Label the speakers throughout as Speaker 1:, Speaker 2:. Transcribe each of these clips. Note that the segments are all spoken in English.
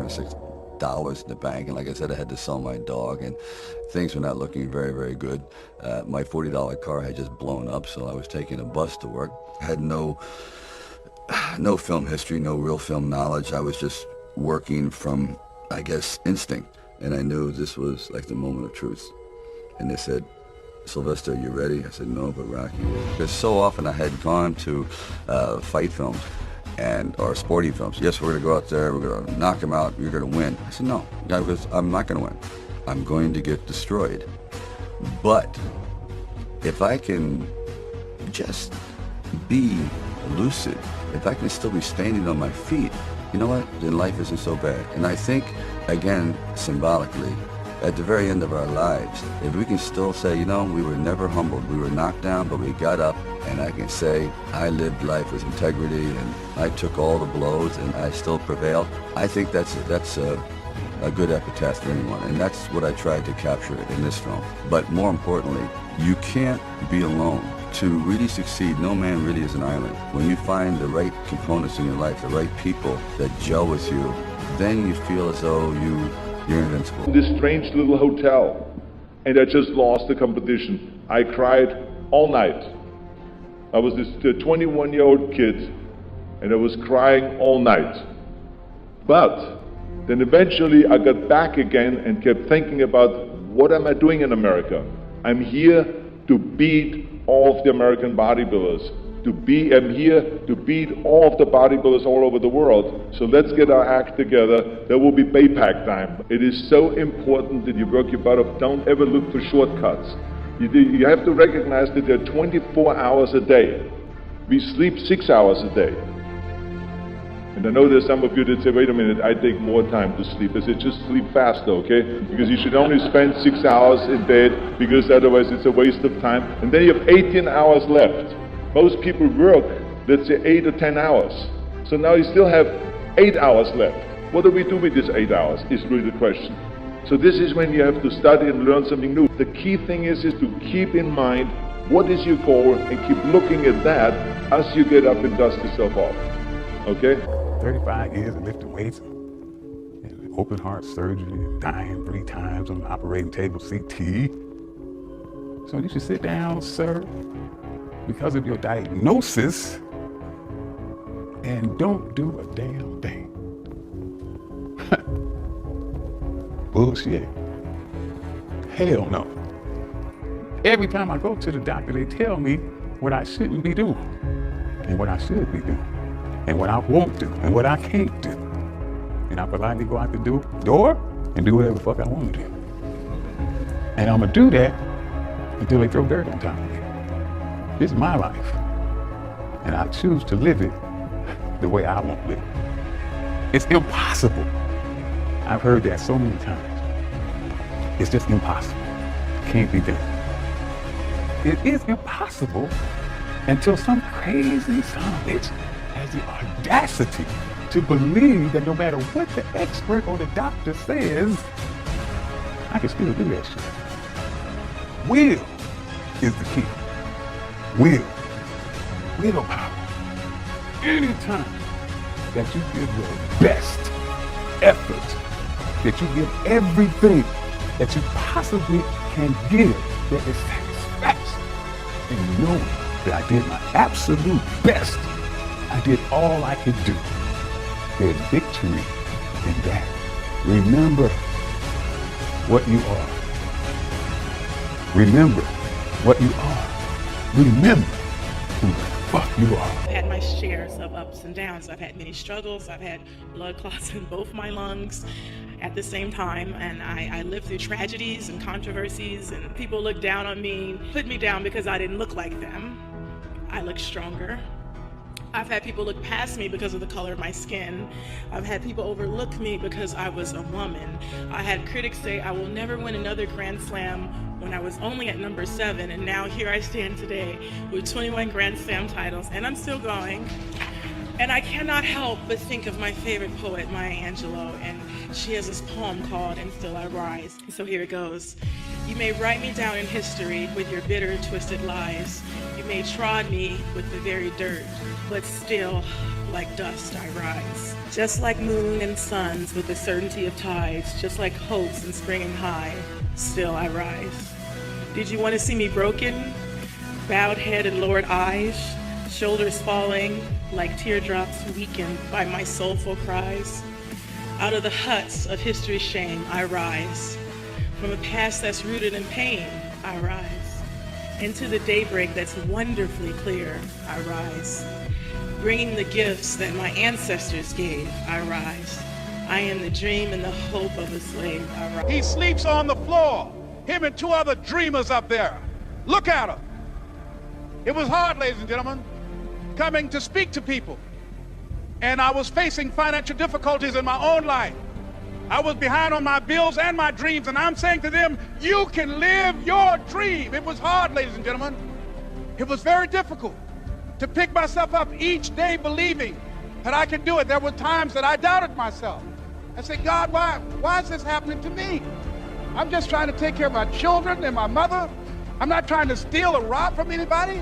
Speaker 1: $506 in the bank, and like I said, I had to sell my dog, and things were not looking very, very good. My $40 car had just blown up, so I was taking a bus to work. I had no film history, no real film knowledge. I was just working from, I guess, instinct, and I knew this was like the moment of truth. And they said, Sylvester, you ready? I said, no, but Rocky is. Because so often I had gone to fight films or sporting films. Yes, we're going to go out there, we're going to knock him out, you're going to win. I said, no, because I'm not going to win. I'm going to get destroyed. But if I can just be lucid, if I can still be standing on my feet, you know what, then life isn't so bad. And I think, again, symbolically, at the very end of our lives, if we can still say, you know, we were never humbled, we were knocked down, but we got up, and I can say, I lived life with integrity, and I took all the blows, and I still prevailed, I think that's a good epitaph for anyone, and that's what I tried to capture in this film. But more importantly, you can't be alone. To really succeed, no man really is an island. When you find the right components in your life, the right people that gel with you, then you feel as though you're invincible.
Speaker 2: This strange little hotel, and I just lost the competition. I cried all night. I was this 21-year-old kid, and I was crying all night. But then eventually I got back again and kept thinking about, what am I doing in America? I'm here to beat all of the American bodybuilders. I'm here to beat all of the bodybuilders all over the world. So let's get our act together. There will be payback time. It is so important that you work your butt off. Don't ever look for shortcuts. You have to recognize that there are 24 hours a day. We sleep 6 hours a day. And I know there's some of you that say, wait a minute, I take more time to sleep. I said, just sleep faster, okay? Because you should only spend 6 hours in bed, because otherwise it's a waste of time. And then you have 18 hours left. Most people work, let's say 8 or 10 hours. So now you still have 8 hours left. What do we do with these 8 hours is really the question. So this is when you have to study and learn something new. The key thing is to keep in mind what is your goal and keep looking at that as you get up and dust yourself off. Okay?
Speaker 3: 35 years of lifting weights, and open heart surgery, dying 3 times on the operating table, CT. So you should sit down, sir, because of your diagnosis, and don't do a damn thing. Bullshit. Hell no. Every time I go to the doctor, they tell me what I shouldn't be doing, and what I should be doing, and what I won't do, and what I can't do. And I politely go out the door and do whatever the fuck I want to do. And I'm gonna do that until they throw dirt on top of me. This is my life, and I choose to live it the way I want to live it. It's impossible. I've heard that so many times. It's just impossible. Can't be done. It is impossible until some crazy son of a bitch has the audacity to believe that no matter what the expert or the doctor says, I can still do that shit. Will is the key. Willpower. Anytime that you give your best effort, that you give everything that you possibly can give, that is satisfaction, and knowing that I did my absolute best, I did all I could do. There's victory in that. Remember what you are. Remember what you are. Remember who the fuck you are.
Speaker 4: I've had my shares of ups and downs. I've had many struggles. I've had blood clots in both my lungs at the same time, and I lived through tragedies and controversies, and people looked down on me, put me down because I didn't look like them. I look stronger. I've had people look past me because of the color of my skin. I've had people overlook me because I was a woman. I had critics say I will never win another Grand Slam when I was only at number 7, and now here I stand today with 21 Grand Slam titles, and I'm still going. And I cannot help but think of my favorite poet, Maya Angelou, and she has this poem called "And Still I Rise." So here it goes. You may write me down in history with your bitter, twisted lies. You may trod me with the very dirt, but still like dust I rise. Just like moon and suns with the certainty of tides, just like hopes and springing high, still I rise. Did you want to see me broken? Bowed head and lowered eyes, shoulders falling like teardrops weakened by my soulful cries. Out of the huts of history's shame, I rise. From a past that's rooted in pain, I rise. Into the daybreak that's wonderfully clear, I rise. Bringing the gifts that my ancestors gave, I rise. I am the dream and the hope of a slave, I rise.
Speaker 5: He sleeps on the floor, him and two other dreamers up there. Look at him. It was hard, ladies and gentlemen, coming to speak to people. And I was facing financial difficulties in my own life. I was behind on my bills and my dreams, and I'm saying to them, you can live your dream. It was hard, ladies and gentlemen. It was very difficult to pick myself up each day believing that I could do it. There were times that I doubted myself. I said, God, why is this happening to me? I'm just trying to take care of my children and my mother. I'm not trying to steal or rob from anybody.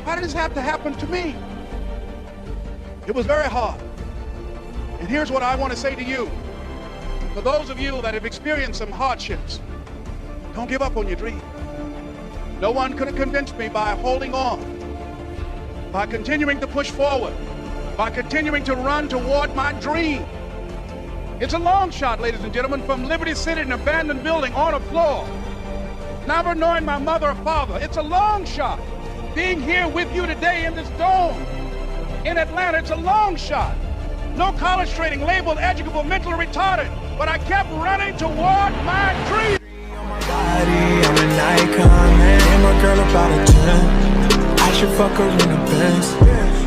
Speaker 5: Why did this have to happen to me? It was very hard. And here's what I want to say to you. For those of you that have experienced some hardships, don't give up on your dream. No one could have convinced me by holding on, by continuing to push forward, by continuing to run toward my dream. It's a long shot, ladies and gentlemen, from Liberty City, an abandoned building on a floor, never knowing my mother or father. It's a long shot. Being here with you today in this dome in Atlanta, it's a long shot. No college training, labeled educable, mentally retarded, but I kept running toward my dream.
Speaker 6: I'm an icon, man. I'm a girl about a 10. I should fuck her in the Benz.